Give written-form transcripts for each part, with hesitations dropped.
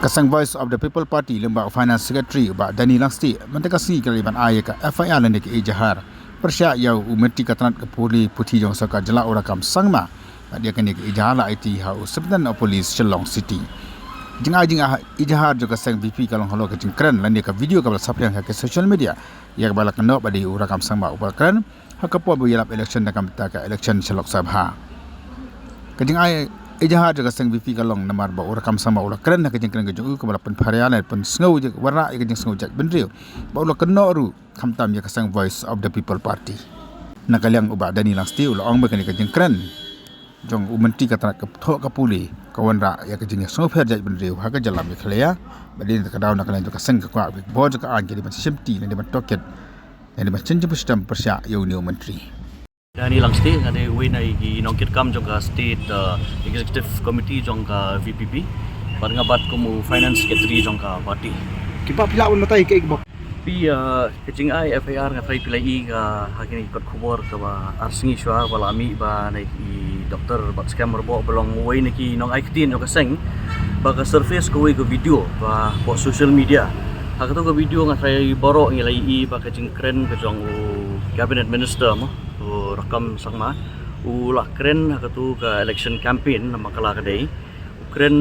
Kasang Voice of the People Party lembaga Finance Secretary Ubak Dani Langsti mentekasi kaliban ayat FIR dan ke Ijahar persya yau umeti katranat ke poli puthi jong saka jela urakam sangma dia kini ke Ijahar la IT hau sebenarnya polis Shillong City jing Ijahar juga sang VP kalong halo ke jingkran lan dia ke video kabel sapriang ke social media ia balak kena badi urakam sangma ubakran hakapo buyalap election dakam taka election Shillong Sabha kejing ay Ijahar juga sang VP kalong namar ba urakam sama ula keren ke jengkren ke jungu ke balapan pharian pun sngau je warna ke jeng sngau jak benriu ba ula keno ru khamtam ya kasang Voice of the People Party nakaliang uba Dani Langsti ula ong ba ke jengkren jong umenti katrat ke thok ke puli kawan ra ya ke jeng sngau pher jak benriu ha ke jalam ya khlea badin ka daw nakaliang ka sang ke kwa bo je ka an ke di simti ne di toket ne di chenje system persya yo new menteri Dani Langsti ada win ai nongkit kam jong ka state executive committee jong ka VPP par ngabat komu finance secretary jong ka party kipa pila un matai ke igbo pi kecing ai FIR ngatrai pilai ka hakini ikut khobor ka ba arsingi shwa wala ami ba nai doktor bat scammer bo belong wei neki nong ai ktin jong ka seng ba ka surface ko wei ko video ba po social media hakato ka video ngatrai borok ngilai I ba kecing keren ka jong cabinet minister mo rakam sangma ulah keren hakatu ka election campaign nama kala kadai keren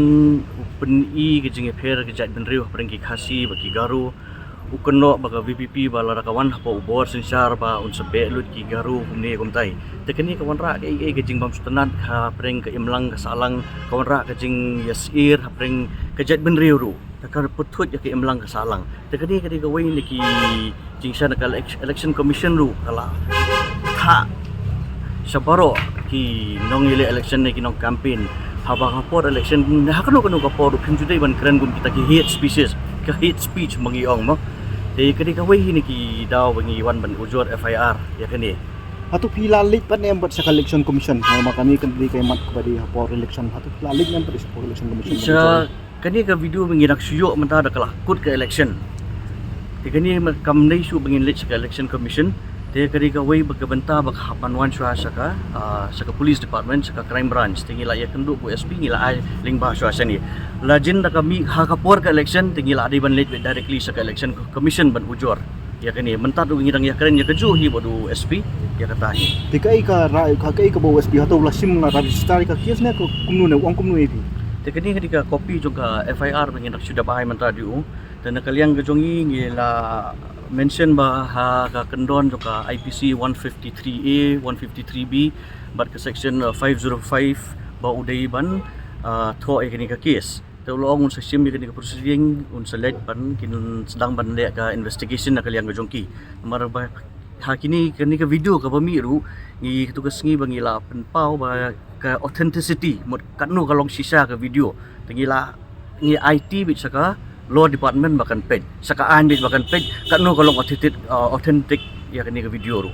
upen I ke jing pher ke jat benriu perengki khasi bagi garu ukeno baga VPP bala rakawan apa ubor sinsar ba un sebe lut ki garu humne komtai tekeni kawan ra ke jing bam sutenat ha preng ke imlang ke salang kawan ra ke jing yasir ha preng ke jat benriu ru takar putut ya ke imlang ke salang tekeni ke ke wei ni ki jing sana kal election commission ru kala ha sabaro ki nong ile election ni ki nong campaign haba kapor election hakano kanu kapor pinjudai ban keren gum kita ki hate species ka hate speech mangiong mo te kadi ka wei ni ki daw bangi wan ban ujur FIR ya kani hatu pila lik pan em bat sa election commission nama kami kan di kay mat kabadi for election hatu pila lik nem for election commission sa kani ka video bangi nak suyo menta da kala kut ka election te kani kam nei su bangi lik sa election commission te kadi ka wei bagabenta bag hapanwan shwa saka police department saka crime branch tingila ya kenduk bu SP ngila ai lingba shwa sani lajin da kami hakapor ka election tingila adi ban late directly saka election commission ban ujur ya kani mentat u ngidang ya keren ya keju hi bodu SP ya kata hi tikai ka ra ka kai ka bo SP hatu la sim na register ka kies ne ko kumnu ne uang kumnu ibi te kani kadi ka copy juga FIR bangi nak sudah bahai mentat diu dan kalian gejongi ngila mention ba ha ka kendon joka IPC 153A 153B bat ke section 505 ba udai ban tho ekini ka case tolong un sesim ekini ka proceeding un select ban kin sedang ban le ka investigation na kalian gejongki mar ba ha kini kani ka video ka bamiru ngi tugas ngi bangila penpau ba ka authenticity mot kanu kalong sisa ka video tengila ngi IT bit saka law department bahkan page sakaan bit bahkan page kanu kalong authentic ya kani ke video ru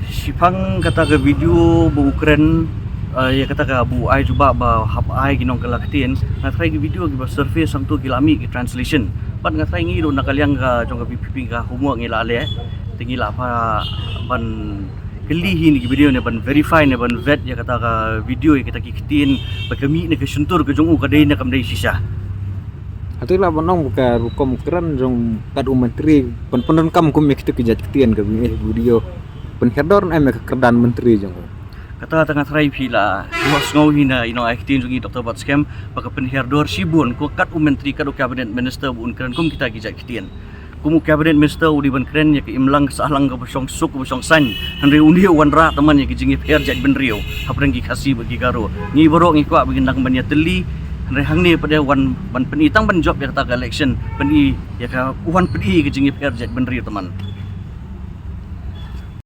sipang kata ke video bu Ukraine ya kata ke bu ai cuba ba hap ai ginong kalaktin na try ke video ke surface sam tu kilami ke translation pat nga try ngi ro nakaliang ka jong ka PPP ka humo ngila ale tingila pa ban kelihi ni video ni ban verify ni ban vet ya kata ka video yang kita kitin bagami ni ke suntur ke jong u kadai na kamdai sisa atu la bonong buka rukom keren jong kad menteri pen kam kum mek kita kejat ketien ke video pen herdor em ke kerdan menteri jong kata tengah try pila was ngau hina ino aktin jong Dr. Bat scam baka pen herdor sibun ko kad menteri kad cabinet minister bun keren kum kita kejat ketien kumu cabinet minister udi ban keren ya ke imlang salang ke bosong suk bosong san andre undi wan ra teman ya ke jingi pher jat benriu hapreng ki khasi bagi garo ngi borok ngi kwa bagi nang banya teli andre hang ni pada wan ban penitang ban job ya kata election peni ya ka wan peni ke jingi pher jat benriu teman